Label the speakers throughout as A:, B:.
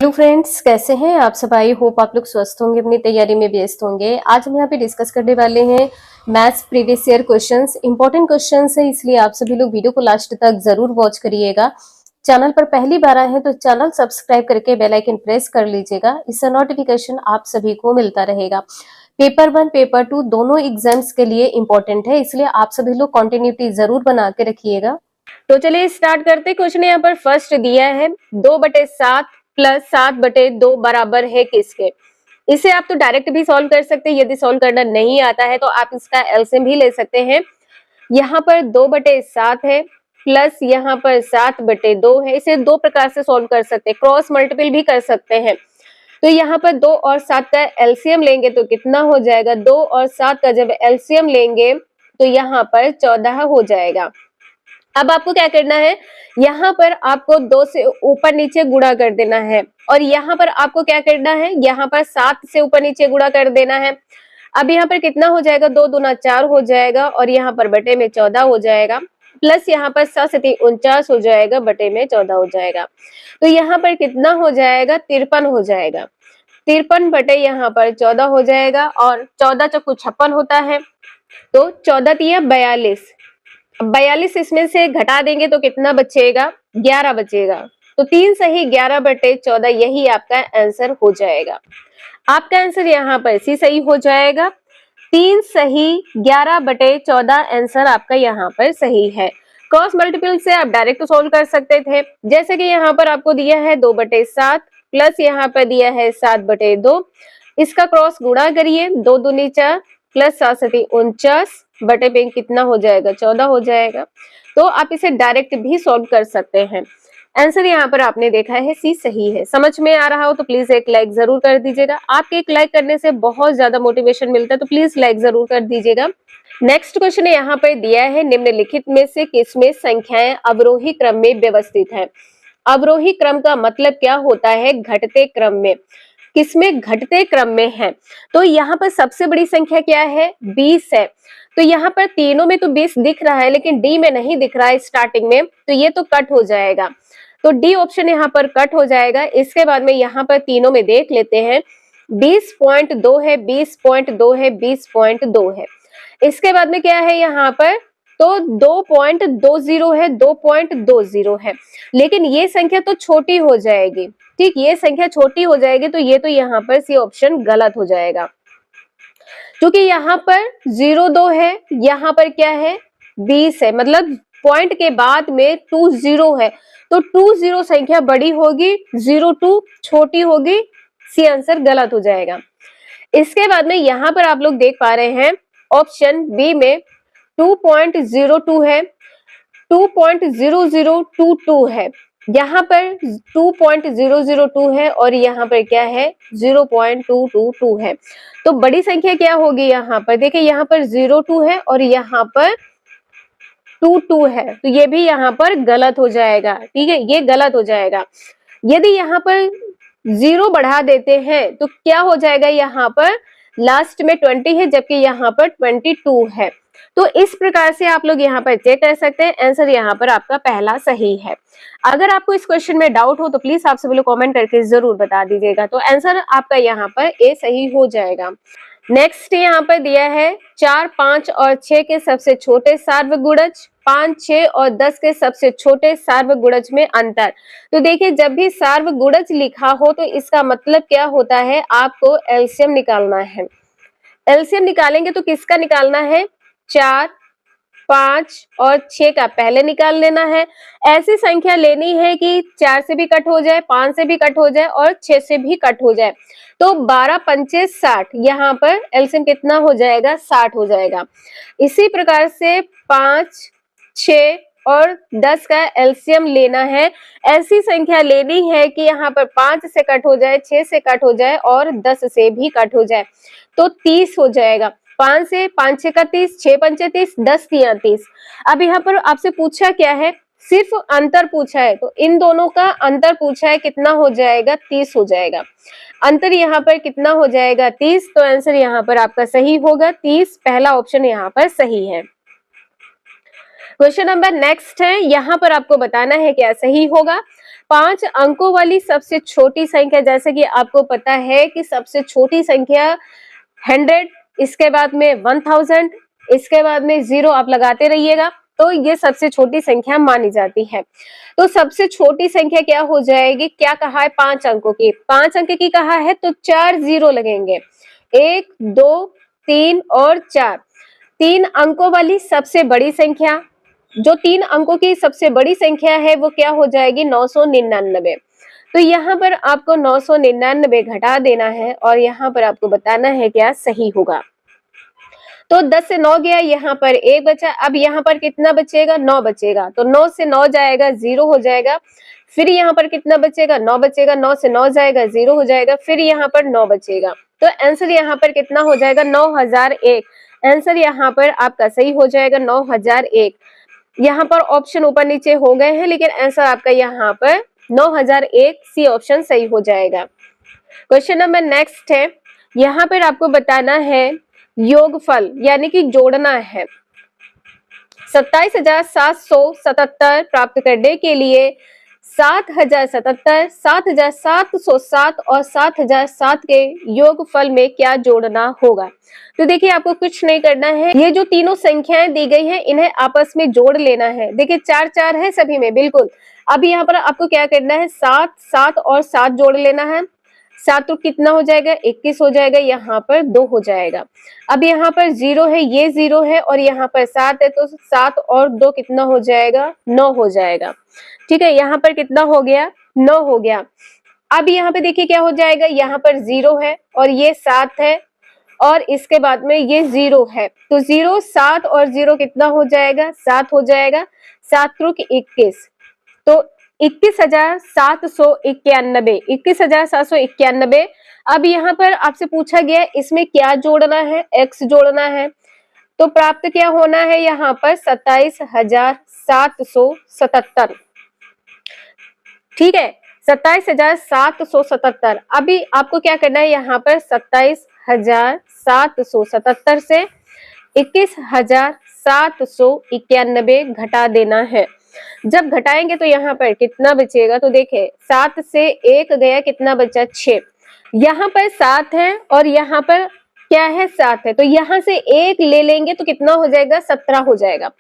A: Hello friends, कैसे हैं आप सब। आई होप आप लोग स्वस्थ होंगे, अपनी तैयारी में व्यस्त होंगे। आज हम यहाँ पे डिस्कस करने वाले हैं maths previous year questions. Important questions है, इसलिए आप सभी लोग वीडियो को लास्ट तक जरूर वॉच करिएगा। चैनल पर पहली बार आए हैं तो चैनल सब्सक्राइब करके बेल आइकन प्रेस कर लीजिएगा, इससे नोटिफिकेशन आप सभी को मिलता रहेगा। पेपर 1 पेपर 2 दोनों एग्जाम्स के लिए इंपॉर्टेंट है, इसलिए आप सभी लोग कंटिन्यूटी जरूर बना के रखिएगा। तो चलिए स्टार्ट करते। क्वेश्चन यहाँ पर फर्स्ट दिया है 2/7 प्लस 7/2 बराबर है किसके। इसे आप तो डायरेक्ट भी सॉल्व कर सकते हैं, यदि सॉल्व करना नहीं आता है तो आप इसका एलसीएम भी ले सकते हैं। यहाँ पर 2/7 है प्लस यहाँ पर 7/2 है। इसे दो प्रकार से सॉल्व कर सकते हैं, क्रॉस मल्टीपल भी कर सकते हैं। तो यहाँ पर 2 और 7 का एलसीएम लेंगे तो कितना हो जाएगा, 2 और 7 का जब एलसीएम लेंगे तो यहाँ पर 14 हो जाएगा। अब आपको क्या करना है, यहाँ पर आपको 2 से ऊपर नीचे गुणा कर देना है और यहाँ पर आपको क्या करना है, यहाँ पर 7 से ऊपर नीचे गुणा कर देना है। अब यहाँ पर कितना हो जाएगा, 2 दूना 4 हो जाएगा और यहाँ पर बटे में 14 हो जाएगा, प्लस यहाँ पर 7 से 49 हो जाएगा, बटे में 14 हो जाएगा। तो यहाँ पर कितना हो जाएगा, 53 हो जाएगा। 53 बटे यहाँ पर 14 हो जाएगा और 14 चौको 56 होता है, तो 14 तिया 42। 42 इसमें से घटा देंगे तो कितना बचेगा, 11 बचेगा। तो 3 सही 11/14 यही आपका आंसर हो जाएगा। आपका आंसर यहाँ पर सी सही हो जाएगा। 3 सही 11/14 आंसर आपका यहाँ पर सही है। क्रॉस मल्टीपल से आप डायरेक्ट सोल्व कर सकते थे, जैसे कि यहाँ पर आपको दिया है 2/7 प्लस यहाँ पर दिया है 7/2। इसका क्रॉस गुणा करिए, 2 दूनी 4 प्लस 7 से 49 बटे पे कितना हो जाएगा, 14 हो जाएगा। तो आप इसे डायरेक्ट भी सॉल्व कर सकते हैं। आंसर यहाँ पर आपने देखा है सी सही है। समझ में आ रहा हो तो प्लीज एक लाइक जरूर कर दीजिएगा। आपके एक लाइक करने से बहुत ज्यादा मोटिवेशन मिलता है, तो प्लीज लाइक जरूर कर दीजिएगा। नेक्स्ट क्वेश्चन यहाँ पर दिया है, निम्नलिखित में से किसमें संख्याएं अवरोही क्रम में व्यवस्थित है। अवरोही क्रम का मतलब क्या होता है, घटते क्रम में। किसमें, घटते क्रम में है। तो यहाँ पर सबसे बड़ी संख्या क्या है, 20 है। तो यहाँ पर तीनों में तो 20 दिख रहा है, लेकिन डी में नहीं दिख रहा है स्टार्टिंग में, तो ये तो कट हो जाएगा। तो डी ऑप्शन यहाँ पर कट हो जाएगा। इसके बाद में यहाँ पर तीनों में देख लेते हैं, 20.2 है, 20.2 है, 20.2 है। इसके बाद में क्या है यहाँ पर, तो 2.20 है, 2.20 है। लेकिन ये संख्या तो छोटी हो जाएगी, ठीक, ये संख्या छोटी हो जाएगी, तो ये तो यहाँ पर सी ऑप्शन गलत हो जाएगा, क्योंकि यहाँ पर 02 है, यहाँ पर क्या है 20 है, मतलब पॉइंट के बाद में 20 है, तो 20 संख्या बड़ी होगी, 02 छोटी होगी, सी आंसर गलत हो जाएगा। इसके बाद में यहाँ पर आप लोग देख पा रहे हैं ऑप्शन बी में 2.02 है, 2.0022 है, यहाँ पर 2.002 है और यहाँ पर क्या है 0.222 है। तो बड़ी संख्या क्या होगी, यहाँ पर देखिए, यहाँ पर 02 है और यहाँ पर 22 है, तो ये भी यहाँ पर गलत हो जाएगा, ठीक है, ये गलत हो जाएगा। यदि यहाँ पर 0 बढ़ा देते हैं तो क्या हो जाएगा, यहाँ पर लास्ट में 20 है, जबकि यहाँ पर 22 है। तो इस प्रकार से आप लोग यहाँ पर चेक कर सकते हैं। आंसर यहाँ पर आपका पहला सही है। अगर आपको इस क्वेश्चन में डाउट हो तो प्लीज आप सभी लोग कमेंट करके जरूर बता दीजिएगा। तो आंसर आपका यहाँ पर ए सही हो जाएगा। नेक्स्ट यहाँ पर दिया है 4, 5 और 6 के सबसे छोटे सार्वगुणज, 5, 6 और 10 के सबसे छोटे सार्वगुणज में अंतर। तो देखिए, जब भी सार्वगुणज लिखा हो तो इसका मतलब क्या होता है, आपको एलसीएम निकालना है। एलसीएम निकालेंगे तो किसका निकालना है, 4, 5 और 6 का पहले निकाल लेना है। ऐसी संख्या लेनी है कि 4 से भी कट हो जाए, 5 से भी कट हो जाए और 6 से भी कट हो जाए। तो 12 पंचे 60, यहाँ पर एलसीएम कितना हो जाएगा, 60 हो जाएगा। इसी प्रकार से 5, 6 और 10 का एलसीएम लेना है। ऐसी संख्या लेनी है कि यहाँ पर 5 से कट हो जाए, 6 से कट हो जाए और 10 से भी कट हो जाए, तो 30 हो जाएगा। 5 से 5 6 का 30, 6 पंचे 30, 10 तिया 30। अब यहाँ पर आपसे पूछा क्या है, सिर्फ अंतर पूछा है, तो इन दोनों का अंतर पूछा है, कितना हो जाएगा, 30 हो जाएगा। अंतर यहाँ पर कितना हो जाएगा, 30। तो आंसर यहाँ पर आपका सही होगा 30, पहला ऑप्शन यहाँ पर सही है। क्वेश्चन नंबर नेक्स्ट है, यहाँ पर आपको बताना है क्या सही होगा। 5 अंकों वाली सबसे छोटी संख्या, जैसे कि आपको पता है कि सबसे छोटी संख्या 100, इसके बाद में 1000, इसके बाद में 0 आप लगाते रहिएगा, तो ये सबसे छोटी संख्या मानी जाती है। तो सबसे छोटी संख्या क्या हो जाएगी, क्या कहा है 5 अंकों की, 5 अंक की कहा है तो 4 0 लगेंगे, 1 2 3 और 4। 3 अंकों वाली सबसे बड़ी संख्या, जो 3 अंकों की सबसे बड़ी संख्या है वो क्या हो जाएगी 999। तो यहाँ पर आपको 999 घटा देना है और यहाँ पर आपको बताना है क्या सही होगा। तो 10 से 9 गया, यहाँ पर 1 बचा, अब यहाँ पर कितना बचेगा 9 बचेगा, तो 9 से 9 जाएगा 0 हो जाएगा, फिर यहाँ पर कितना बचेगा 9 बचेगा, 9 से 9 जाएगा 0 हो जाएगा, फिर यहाँ पर 9 बचेगा। तो आंसर यहाँ पर कितना हो जाएगा 9001। आंसर यहाँ पर आपका सही हो जाएगा 9001। यहाँ पर ऑप्शन ऊपर नीचे हो गए हैं, लेकिन आंसर आपका यहाँ पर 9001 सी ऑप्शन सही हो जाएगा। क्वेश्चन नंबर नेक्स्ट है, यहाँ पर आपको बताना है योगफल यानी कि जोड़ना है। 27,777 प्राप्त करने के लिए 7,077, 7,707 और 7,007 के योगफल में क्या जोड़ना होगा। तो देखिए आपको कुछ नहीं करना है, ये जो तीनों संख्याएं दी गई हैं इन्हें आपस में जोड़ लेना है। देखिए 4 4 है सभी में, बिल्कुल। अब यहाँ पर आपको क्या करना है 7 7 और 7 जोड़ लेना है, 7 तो कितना हो जाएगा 21 हो जाएगा, यहाँ पर 2 हो जाएगा। अब यहाँ पर 0 है, ये 0 है और यहाँ पर 7 है, तो 7 और 2 कितना हो जाएगा 9 हो जाएगा। ठीक है, यहाँ पर कितना हो गया 9 हो गया। अब यहाँ पे देखिए क्या हो जाएगा, यहाँ पर 0 है और ये 7 है और इसके बाद में ये 0 है, तो 0 7 और 0 कितना हो जाएगा 7 हो जाएगा, 7 त्रुक 21, तो 21,791, 21,791। अब यहाँ पर आपसे पूछा गया इसमें क्या जोड़ना है, x जोड़ना है, तो प्राप्त क्या होना है यहाँ पर 27,777। ठीक है, 27,777। अभी आपको क्या करना है यहाँ पर 27,777 से 21,791 घटा देना है। जब घटाएंगे तो यहाँ पर कितना बचेगा, तो देखे 7 से 1 गया, कितना बचा 6, यहाँ पर 7 है और यहाँ पर क्या है 7 है, तो यहाँ से 1 ले लेंगे तो कितना हो जाएगा 17 हो जाएगा,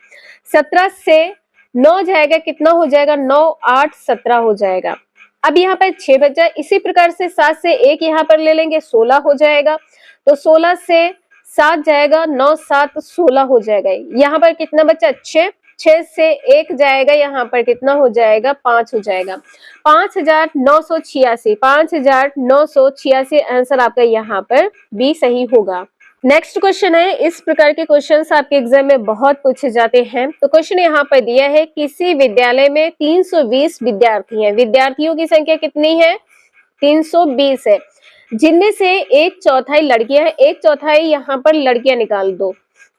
A: 17 से 9 जाएगा, कितना हो जाएगा 9 8 17 हो जाएगा। अब यहाँ पर 6 बचा, इसी प्रकार से 7 से 1 यहाँ पर ले लेंगे 16 हो जाएगा, तो 16 से 7 जाएगा, 9 7 16 हो जाएगा। यहाँ पर कितना बचा 6, 6 से 1 जाएगा, यहाँ पर कितना हो जाएगा 5 हो जाएगा, 5,986, 5,986 आंसर आपका यहाँ पर बी सही होगा। नेक्स्ट क्वेश्चन है, इस प्रकार के क्वेश्चंस आपके एग्जाम में बहुत पूछे जाते हैं। तो क्वेश्चन यहाँ पर दिया है, किसी विद्यालय में 320 विद्यार्थी हैं, विद्यार्थियों की संख्या कितनी है 320 है, जिनमें से 1/4 लड़कियां हैं, 1/4 यहाँ पर लड़कियां निकाल दो,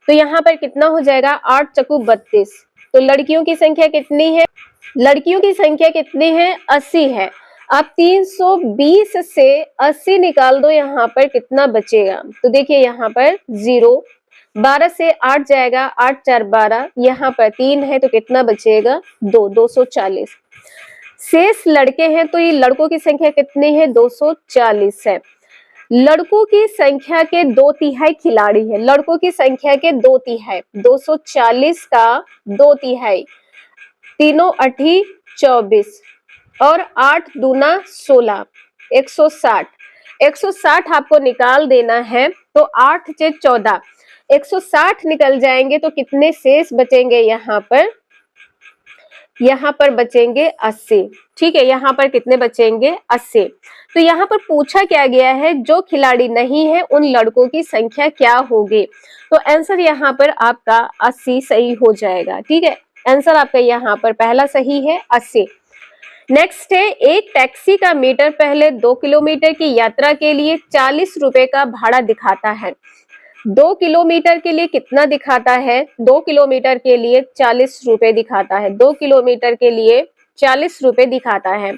A: तो यहाँ पर कितना हो जाएगा 8 चकु 32, तो लड़कियों की संख्या कितनी है, लड़कियों की संख्या कितनी है 80 है। अब 320 से 80 निकाल दो, यहाँ पर कितना बचेगा, तो देखिए यहाँ पर 0, 12 से 8 जाएगा, 8 4 12, यहाँ पर 3 है तो कितना बचेगा 2, 240। शेष लड़के हैं, तो ये लड़कों की संख्या कितनी है 240 है। लड़कों की संख्या के 2/3 खिलाड़ी है, लड़कों की संख्या के 2/3, 240 का 2/3, तीनों 8 24 और 8 दूना 16, 160, 160 आपको निकाल देना है, तो 8 से 14, 160 निकल जाएंगे तो कितने शेष बचेंगे, यहाँ पर बचेंगे 80। ठीक है, यहाँ पर कितने बचेंगे 80। तो यहाँ पर पूछा क्या गया है, जो खिलाड़ी नहीं है उन लड़कों की संख्या क्या होगी, तो आंसर यहाँ पर आपका 80 सही हो जाएगा। ठीक है, आंसर आपका यहाँ पर पहला सही है 80। नेक्स्ट है, एक टैक्सी का मीटर पहले 2 किलोमीटर की यात्रा के लिए 40 रुपए का भाड़ा दिखाता है, 2 किलोमीटर के लिए कितना दिखाता है, 2 किलोमीटर के लिए 40 रुपए दिखाता है, 2 किलोमीटर के लिए 40 रुपए दिखाता है।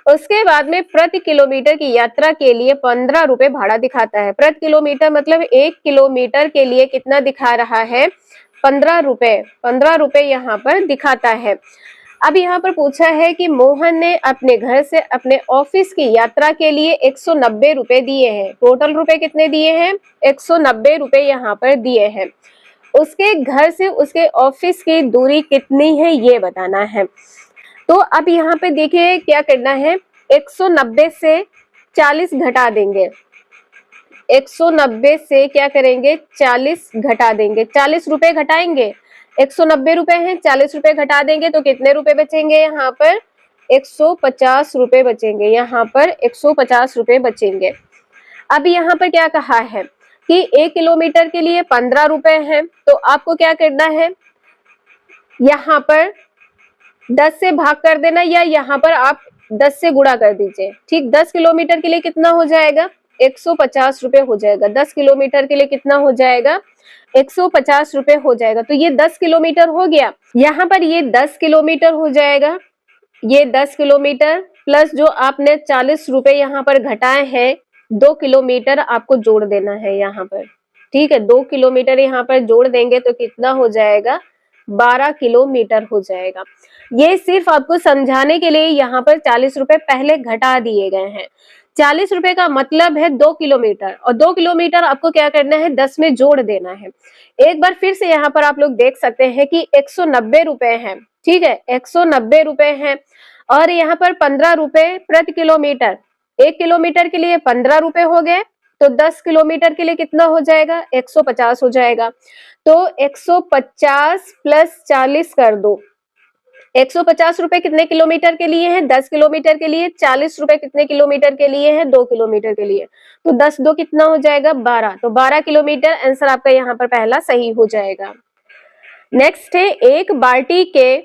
A: उसके बाद में प्रति किलोमीटर की यात्रा के लिए 15 रुपए भाड़ा दिखाता है, प्रति किलोमीटर मतलब 1 किलोमीटर के लिए कितना दिखा रहा है 15 रुपए, 15 रुपए यहाँ पर दिखाता है। अब यहाँ पर पूछा है कि मोहन ने अपने घर से अपने ऑफिस की यात्रा के लिए 190 रुपए दिए हैं। टोटल रुपए कितने दिए हैं? 190 रुपए यहाँ पर दिए हैं। उसके घर से उसके ऑफिस की दूरी कितनी है ये बताना है। तो अब यहाँ पे देखिए क्या करना है, 190 से 40 घटा देंगे। 190 से क्या करेंगे, 40 घटा देंगे। 40 रुपए घटाएंगे, 190 रुपए हैं, 40 रुपए घटा देंगे तो कितने रुपए बचेंगे? यहाँ पर 150 रुपए बचेंगे। यहाँ पर 150 रुपए बचेंगे। अब यहाँ पर क्या कहा है कि 1 किलोमीटर के लिए 15 रुपए है, तो आपको क्या करना है, यहाँ पर 10 से भाग कर देना, या यहाँ पर आप 10 से गुणा कर दीजिए। ठीक, 10 किलोमीटर के लिए कितना हो जाएगा? 150 रुपए हो जाएगा। 10 किलोमीटर के लिए कितना हो जाएगा? 150 रुपए हो जाएगा। तो ये 10 किलोमीटर हो गया। यहाँ पर ये 10 किलोमीटर हो जाएगा। ये 10 किलोमीटर प्लस जो आपने 40 रुपए यहाँ पर घटाए हैं, 2 किलोमीटर आपको जोड़ देना है यहाँ पर। ठीक है, 2 किलोमीटर यहाँ पर जोड़ देंगे तो कितना हो जाएगा? 12 किलोमीटर हो जाएगा। ये सिर्फ आपको समझाने के लिए यहाँ पर 40 रुपए पहले घटा दिए गए हैं। 40 रुपए का मतलब है 2 किलोमीटर, और 2 किलोमीटर आपको क्या करना है? 10 में जोड़ देना है। एक बार फिर से यहाँ पर आप लोग देख सकते हैं कि 190 रुपए है। ठीक है, 190 रुपए है, और यहाँ पर 15 रुपए प्रति किलोमीटर। 1 किलोमीटर के लिए 15 रुपए हो गए, तो 10 किलोमीटर के लिए कितना हो जाएगा? 150 हो जाएगा। तो 150 प्लस 40 कर दो। 150 रुपए कितने किलोमीटर के लिए है? 10 किलोमीटर के लिए। 40 रुपए कितने किलोमीटर के लिए है? 2 किलोमीटर के लिए। तो 10 2 कितना हो जाएगा? 12। तो 12 किलोमीटर आंसर आपका यहाँ पर पहला सही हो जाएगा। नेक्स्ट है, एक बाल्टी के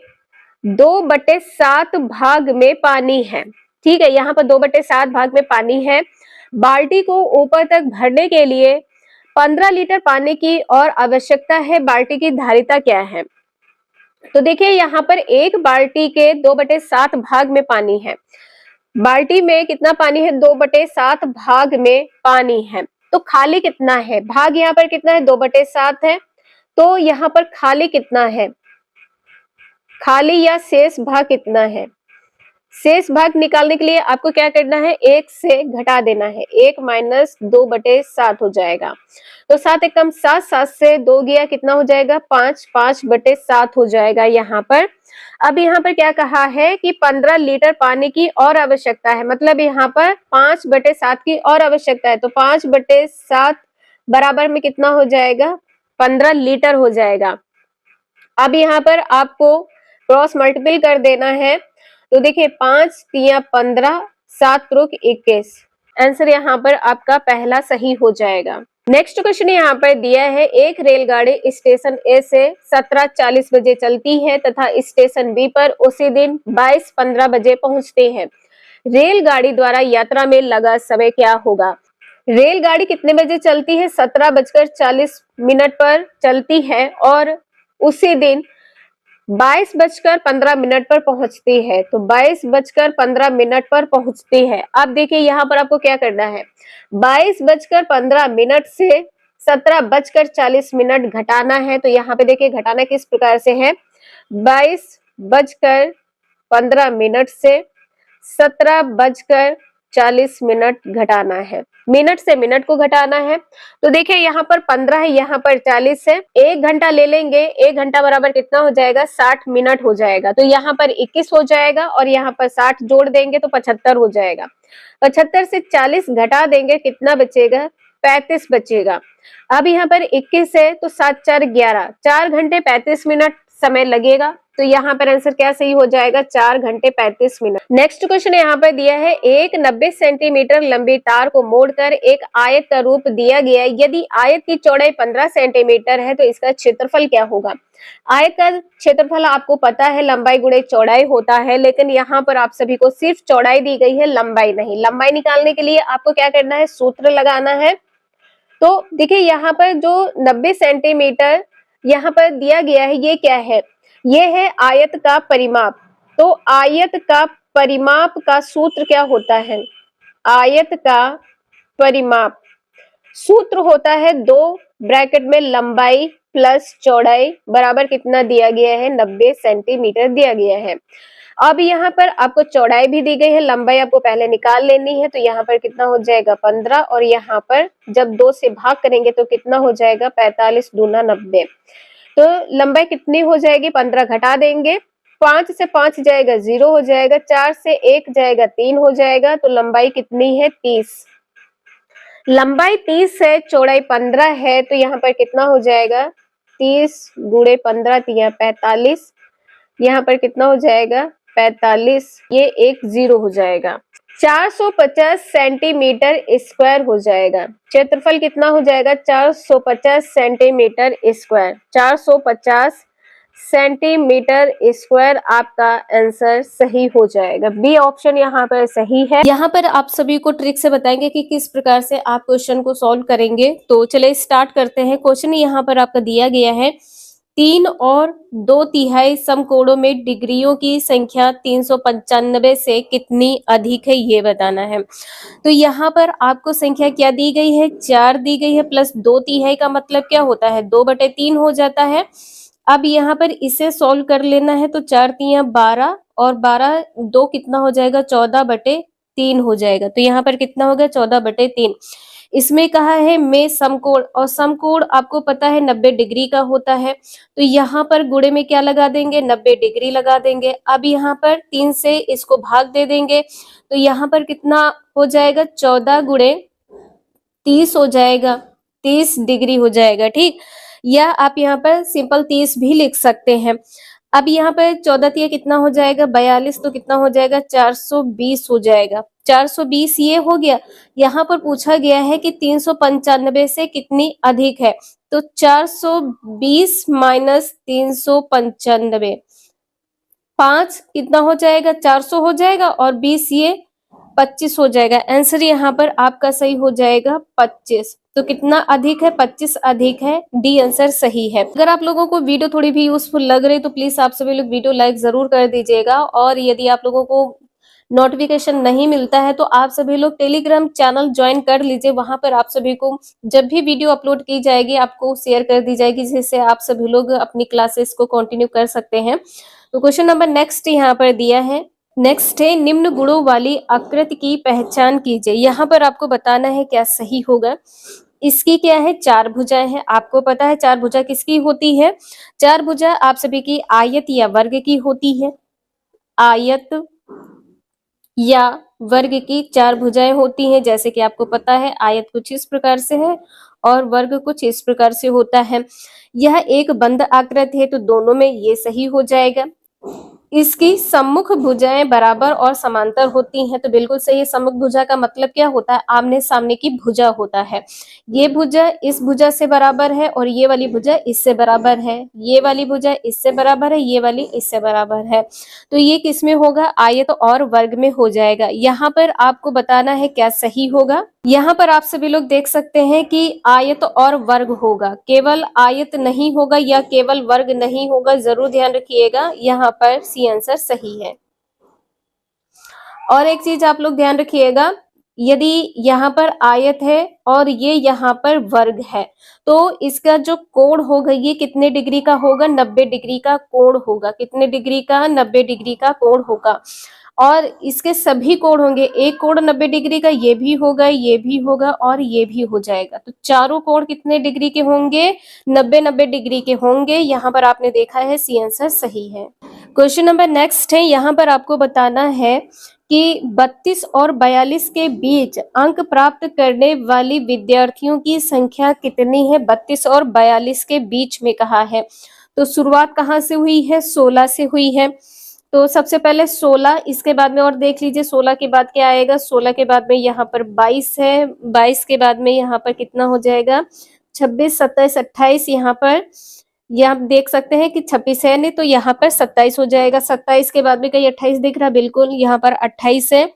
A: 2/7 भाग में पानी है। ठीक है, यहाँ पर 2/7 भाग में पानी है। बाल्टी को ऊपर तक भरने के लिए 15 लीटर पानी की और आवश्यकता है। बाल्टी की धारिता क्या है? तो देखिए यहाँ पर एक बाल्टी के 2/7 भाग में पानी है। बाल्टी में कितना पानी है? 2/7 भाग में पानी है। तो खाली कितना है? भाग यहाँ पर कितना है? 2/7 है। तो यहाँ पर खाली कितना है? खाली या शेष भाग कितना है? शेष भाग निकालने के लिए आपको क्या करना है? 1 से घटा देना है। 1 माइनस 2/7 हो जाएगा। तो 7 एकम 7, 7 से 2 गया, कितना हो जाएगा? 5, 5/7 हो जाएगा यहाँ पर। अब यहाँ पर क्या कहा है कि 15 लीटर पानी की और आवश्यकता है, मतलब यहाँ पर 5/7 की और आवश्यकता है। तो 5/7 बराबर में कितना हो जाएगा? 15 लीटर हो जाएगा। अब यहाँ पर आपको क्रॉस मल्टीपल कर देना है। तो देखिए 5 तिया 15, 7 त्रुक 21। आंसर यहाँ पर आपका पहला सही हो जाएगा। नेक्स्ट क्वेश्चन यहाँ पर दिया है, एक रेलगाड़ी स्टेशन ए से 17:40 बजे चलती है तथा स्टेशन बी पर उसी दिन 22:15 बजे पहुंचते हैं। रेलगाड़ी द्वारा यात्रा में लगा समय क्या होगा? रेलगाड़ी कितने बजे चलती है? 17:40 पर चलती है और उसी दिन 22:15 पर पहुंचती है। तो 22:15 पर पहुंचती है। अब देखिए यहाँ पर आपको क्या करना है, 22:15 से 17:40 घटाना है। तो यहाँ पे देखिए घटाना किस प्रकार से है, 22:15 से 17:40 घटाना है। मिनट से मिनट को घटाना है। तो देखिए यहाँ पर 15 है, यहाँ पर 40 है। 1 घंटा ले लेंगे, 1 घंटा बराबर कितना हो जाएगा? 60 मिनट हो जाएगा। तो यहाँ पर 21 हो जाएगा और यहाँ पर 60 जोड़ देंगे तो 75 हो जाएगा। 75 से 40 घटा देंगे, कितना बचेगा? 35 बचेगा। अब यहाँ पर 21 है तो 7 4 11, 4 घंटे 35 मिनट समय लगेगा। तो यहाँ पर आंसर क्या सही हो जाएगा? 4 घंटे 35 मिनट। नेक्स्ट क्वेश्चन यहाँ पर दिया है, एक 90 सेंटीमीटर लंबी तार को मोड़कर एक आयत का रूप दिया गया। यदि आयत की चौड़ाई 15 सेंटीमीटर है तो इसका क्षेत्रफल क्या होगा? आयत का क्षेत्रफल आपको पता है लंबाई गुणे चौड़ाई होता है, लेकिन यहाँ पर आप सभी को सिर्फ चौड़ाई दी गई है, लंबाई नहीं। लंबाई निकालने के लिए आपको क्या करना है? सूत्र लगाना है। तो देखिए यहाँ पर जो 90 सेंटीमीटर यहाँ पर दिया गया है, ये क्या है? ये है आयत का परिमाप। तो आयत का परिमाप का सूत्र क्या होता है? आयत का परिमाप सूत्र होता है 2 ब्रैकेट में लंबाई प्लस चौड़ाई बराबर कितना दिया गया है, 90 सेंटीमीटर दिया गया है। अब यहाँ पर आपको चौड़ाई भी दी गई है, लंबाई आपको पहले निकाल लेनी है, तो यहाँ पर कितना हो जाएगा 15, और यहाँ पर जब 2 से भाग करेंगे तो कितना हो जाएगा 45 दूना 90। तो लंबाई कितनी हो जाएगी, 15 घटा देंगे, 5 से 5 जाएगा 0 हो जाएगा, 4 से 1 जाएगा 3 हो जाएगा, तो लंबाई कितनी है 30। लंबाई 30 है, चौड़ाई 15 है, तो यहाँ पर कितना हो जाएगा 30 गुणे 15 तिया 45, यहाँ पर कितना हो जाएगा 45, ये एक 0 हो जाएगा। 450 सेंटीमीटर स्क्वायर हो जाएगा। क्षेत्रफल कितना हो जाएगा 450 सेंटीमीटर स्क्वायर। 450 सेंटीमीटर स्क्वायर आपका आंसर सही हो जाएगा। बी ऑप्शन यहाँ पर सही है। यहाँ पर आप सभी को ट्रिक से बताएंगे कि किस प्रकार से आप क्वेश्चन को सॉल्व करेंगे। तो चलिए स्टार्ट करते हैं। क्वेश्चन यहाँ पर आपका दिया गया है 3 और 2/3 समकोणों में डिग्रियों की संख्या 395 से कितनी अधिक है ये बताना है। तो यहाँ पर आपको संख्या क्या दी गई है 4 दी गई है, प्लस 2/3 का मतलब क्या होता है 2/3 हो जाता है। अब यहाँ पर इसे सॉल्व कर लेना है, तो 4 तिया 12 और 12 2 कितना हो जाएगा 14/3 हो जाएगा। तो यहाँ पर कितना हो गया 14/3। इसमें कहा है में समकोण, और समकोण आपको पता है 90 डिग्री का होता है, तो यहाँ पर गुणे में क्या लगा देंगे 90 डिग्री लगा देंगे। अब यहाँ पर 3 से इसको भाग दे देंगे, तो यहाँ पर कितना हो जाएगा 14 गुणे 30 हो जाएगा, 30 डिग्री हो जाएगा। ठीक, या आप यहाँ पर सिंपल 30 भी लिख सकते हैं। अब यहाँ पर 14 तिया कितना हो जाएगा 42, तो कितना हो जाएगा 420 हो जाएगा। 420 ये हो गया। यहाँ पर पूछा गया है कि 395 से कितनी अधिक है, तो 420 माइनस 395, 5 कितना हो जाएगा 400 हो जाएगा, और 20 ये 25 हो जाएगा। आंसर यहाँ पर आपका सही हो जाएगा 25। तो कितना अधिक है 25 अधिक है, डी आंसर सही है। अगर आप लोगों को वीडियो थोड़ी भी यूजफुल लग रही तो प्लीज आप सभी लोग वीडियो लाइक जरूर कर दीजिएगा, और यदि आप लोगों को नोटिफिकेशन नहीं मिलता है तो आप सभी लोग टेलीग्राम चैनल ज्वाइन कर लीजिए। वहां पर आप सभी को जब भी वीडियो अपलोड की जाएगी आपको शेयर कर दी जाएगी, जिससे आप सभी लोग अपनी क्लासेस को कंटिन्यू कर सकते हैं। तो क्वेश्चन नंबर नेक्स्ट यहाँ पर दिया है, नेक्स्ट है निम्न गुणों वाली आकृति की पहचान कीजिए। यहाँ पर आपको बताना है क्या सही होगा। इसकी क्या है 4 भुजाएं हैं। आपको पता है 4 भुजा किसकी होती है, 4 भुजा आप सभी की आयत या वर्ग की होती है। आयत या वर्ग की 4 भुजाएं होती हैं। जैसे कि आपको पता है आयत कुछ इस प्रकार से है और वर्ग कुछ इस प्रकार से होता है। यह एक बंद आकृति है, तो दोनों में ये सही हो जाएगा। इसकी सम्मुख भुजाएं बराबर और समांतर होती हैं, तो बिल्कुल सही है। सम्मुख भुजा का मतलब क्या होता है, आमने सामने की भुजा होता है। ये भुजा इस भुजा से बराबर है और ये वाली भुजा इससे बराबर है, ये वाली भुजा इससे बराबर है, ये वाली इससे बराबर है। तो ये किस में होगा, आयत और वर्ग में हो जाएगा। यहाँ पर आपको बताना है क्या सही होगा। यहाँ पर आप सभी लोग देख सकते हैं कि आयत और वर्ग होगा, केवल आयत नहीं होगा या केवल वर्ग नहीं होगा, जरूर ध्यान रखिएगा। यहाँ पर सी आंसर सही है। और एक चीज आप लोग ध्यान रखिएगा, यदि यहाँ पर आयत है और ये यहाँ पर वर्ग है, तो इसका जो कोण होगा ये कितने डिग्री का होगा, 90 डिग्री का कोण होगा। कितने डिग्री का, 90 डिग्री का कोण होगा। और इसके सभी कोण होंगे, एक कोण 90 डिग्री का, ये भी होगा, ये भी होगा और ये भी हो जाएगा। तो चारों कोण कितने डिग्री के होंगे, 90 डिग्री के होंगे। यहाँ पर आपने देखा है सी आंसर सही है। क्वेश्चन नंबर नेक्स्ट है, यहाँ पर आपको बताना है कि 32 और 42 के बीच अंक प्राप्त करने वाली विद्यार्थियों की संख्या कितनी है। 32 और 42 के बीच में कहा है, तो शुरुआत कहाँ से हुई है, 16 से हुई है। तो सबसे पहले 16, इसके बाद में और देख लीजिए 16 के बाद क्या आएगा, 16 के बाद में यहाँ पर 22 है, 22 के बाद में यहाँ पर कितना हो जाएगा 26, 27, 28। यहाँ पर ये आप देख सकते हैं कि 26 है नहीं, तो यहाँ पर 27 हो जाएगा। 27 के बाद में कहीं 28 दिख रहा, बिल्कुल यहाँ पर 28 है।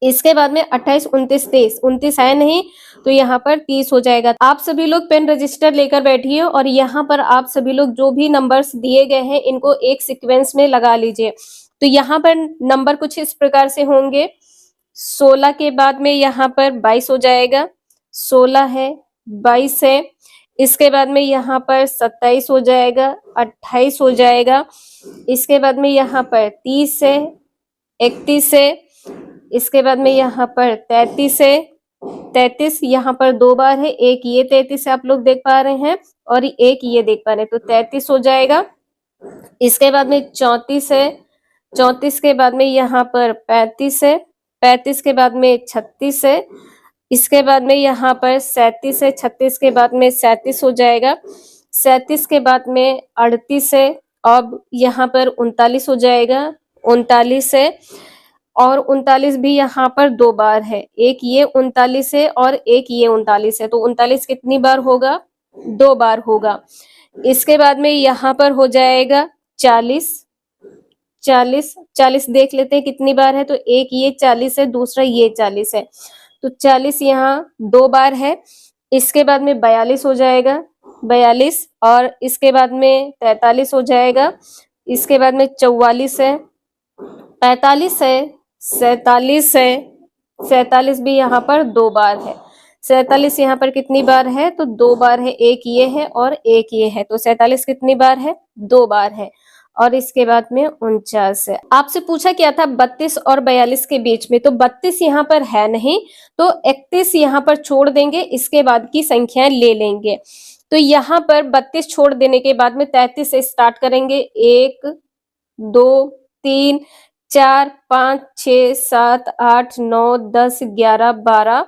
A: इसके बाद में 28, 29, 30, 29 है नहीं, तो यहाँ पर 30 हो जाएगा। आप सभी लोग पेन रजिस्टर लेकर बैठिए और यहाँ पर आप सभी लोग जो भी नंबर्स दिए गए हैं इनको एक सीक्वेंस में लगा लीजिए। तो यहाँ पर नंबर कुछ इस प्रकार से होंगे, 16 के बाद में यहाँ पर 22 हो जाएगा, 16 है, 22 है। इसके बाद में यहाँ पर 27 हो जाएगा, 28 हो जाएगा, इसके बाद में यहाँ पर 30 है, 31 है, इसके बाद में यहाँ पर 33 है, 33 यहाँ पर 2 बार है, एक ये 33 आप लोग देख पा रहे हैं और एक ये देख पा रहे हैं, तो 33 हो जाएगा। इसके बाद में 34 है, 34 के बाद में यहाँ पर 35 है, 35 के बाद में 36 है, इसके बाद में यहाँ पर 37 है, 36 के बाद में 37 हो जाएगा, 37 के बाद में 38 है, अब यहाँ पर 39 हो जाएगा, 39 है और 39 भी यहाँ पर 2 बार है, एक ये 39 है और एक ये 39 है, तो 39 कितनी बार होगा? 2 बार होगा। इसके बाद में यहाँ पर हो जाएगा 40, 40 देख लेते हैं कितनी बार है, तो एक ये 40 है, दूसरा ये 40 है, तो 40 यहाँ 2 बार है। इसके बाद में 42 हो जाएगा, 42 और इसके बाद में 43 हो जाएगा, इसके बाद में 44 है, 45 है, 47 है, 47 भी यहाँ पर 2 बार है, 47 यहाँ पर कितनी बार है? तो 2 बार है, एक ये है और एक ये है, तो 47 कितनी बार है? 2 बार है। और इसके बाद में 49 है। आपसे पूछा क्या था 32 और 42 के बीच में, तो 32 यहाँ पर है नहीं, तो 31 यहाँ पर छोड़ देंगे, इसके बाद की संख्याएं ले लेंगे। तो यहाँ पर 32 छोड़ देने के बाद में 33 से स्टार्ट करेंगे, 1 2 3 4 5 6 7 8 9 10 11 12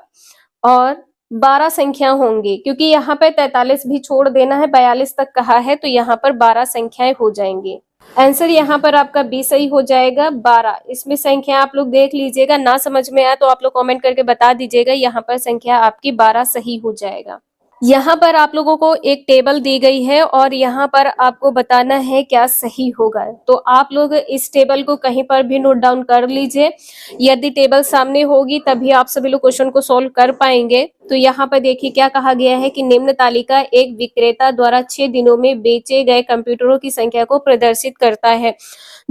A: और 12 संख्या होंगी, क्योंकि यहाँ पे 43 भी छोड़ देना है, 42 तक कहा है, तो यहाँ पर 12 संख्याएं हो जाएंगी। आंसर यहाँ पर आपका बी सही हो जाएगा, 12। इसमें संख्या आप लोग देख लीजिएगा, ना समझ में आया तो आप लोग कमेंट करके बता दीजिएगा, यहाँ पर संख्या आपकी 12 सही हो जाएगा। यहाँ पर आप लोगों को एक टेबल दी गई है और यहाँ पर आपको बताना है क्या सही होगा, तो आप लोग इस टेबल को कहीं पर भी नोट डाउन कर लीजिए। यदि टेबल सामने होगी तभी आप सभी लोग क्वेश्चन को सॉल्व कर पाएंगे। तो यहाँ पर देखिए क्या कहा गया है कि निम्न तालिका एक विक्रेता द्वारा 6 दिनों में बेचे गए कंप्यूटरों की संख्या को प्रदर्शित करता है।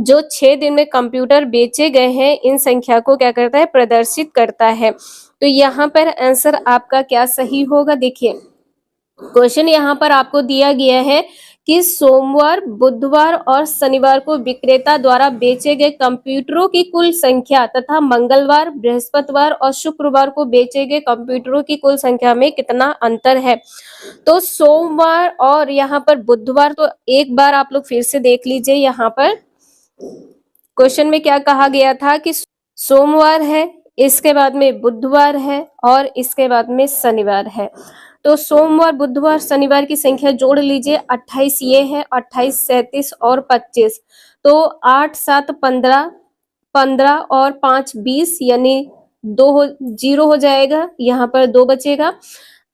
A: जो 6 दिन में कंप्यूटर बेचे गए हैं, इन संख्या को क्या करता है? प्रदर्शित करता है। तो यहाँ पर आंसर आपका क्या सही होगा? देखिए क्वेश्चन यहाँ पर आपको दिया गया है कि सोमवार, बुधवार और शनिवार को विक्रेता द्वारा बेचे गए कंप्यूटरों की कुल संख्या तथा मंगलवार, बृहस्पतिवार और शुक्रवार को बेचे गए कंप्यूटरों की कुल संख्या में कितना अंतर है। तो सोमवार और यहाँ पर बुधवार, तो एक बार आप लोग फिर से देख लीजिए, यहाँ पर क्वेश्चन में क्या कहा गया था कि सोमवार है, इसके बाद में बुधवार है और इसके बाद में शनिवार है। तो सोमवार, बुधवार, शनिवार की संख्या जोड़ लीजिए, 28 ये है, 28, 37 और 25, तो 8 7 15, 15 और 5 20, यानी 0 हो जाएगा, यहाँ पर 2 बचेगा।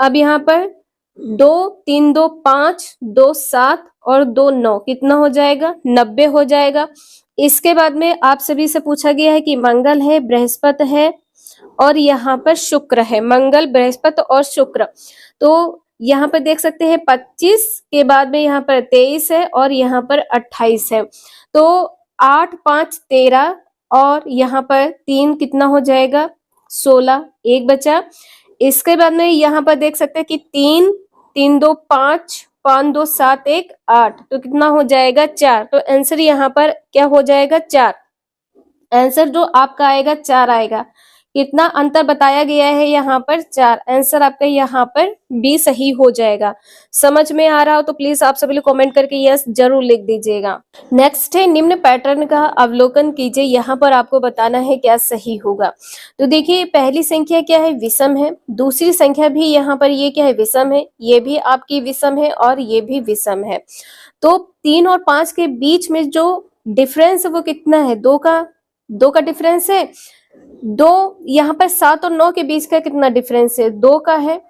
A: अब यहाँ पर 2 3 2 5, 2 7 और 2 9, कितना हो जाएगा? 90 हो जाएगा। इसके बाद में आप सभी से पूछा गया है कि मंगल है, बृहस्पति है और यहाँ पर शुक्र है, मंगल, बृहस्पति और शुक्र। तो यहाँ पर देख सकते हैं 25 के बाद में यहाँ पर 23 है और यहाँ पर 28 है, तो 8 5 13 और यहाँ पर 3 कितना हो जाएगा? 16, एक बचा। इसके बाद में यहाँ पर देख सकते हैं कि 3 3 2 5, 5 2 7 1 8, तो कितना हो जाएगा? 4। तो आंसर यहाँ पर क्या हो जाएगा? 4। आंसर जो आपका आएगा 4 आएगा। कितना अंतर बताया गया है यहाँ पर? 4। आंसर आपका यहाँ पर बी सही हो जाएगा। समझ में आ रहा हो तो प्लीज आप सभी लोग कमेंट करके यस जरूर लिख दीजिएगा। नेक्स्ट है निम्न पैटर्न का अवलोकन कीजिए, यहाँ पर आपको बताना है क्या सही होगा। तो देखिए पहली संख्या क्या है? विषम है। दूसरी संख्या भी यहाँ पर ये क्या है? विषम है। ये भी आपकी विषम है और ये भी विषम है। तो 3 और 5 के बीच में जो डिफरेंस वो कितना है? 2 का डिफरेंस है। 2 यहाँ पर 7 और 9 के बीच का कितना डिफरेंस है? 2 का है।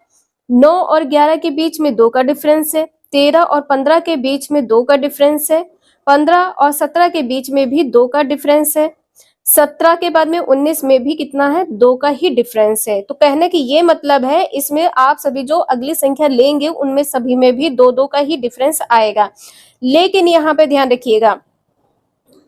A: 9 और 11 के बीच में 2 का डिफरेंस है। 13 और 15 के बीच में 2 का डिफरेंस है। 15 और 17 के बीच में भी 2 का डिफरेंस है। 17 के बाद में 19 में भी कितना है? 2 का ही डिफरेंस है। तो कहने की ये मतलब है इसमें आप सभी जो अगली संख्या लेंगे उनमें सभी में भी 2 का ही डिफरेंस आएगा। लेकिन यहाँ पे ध्यान रखिएगा,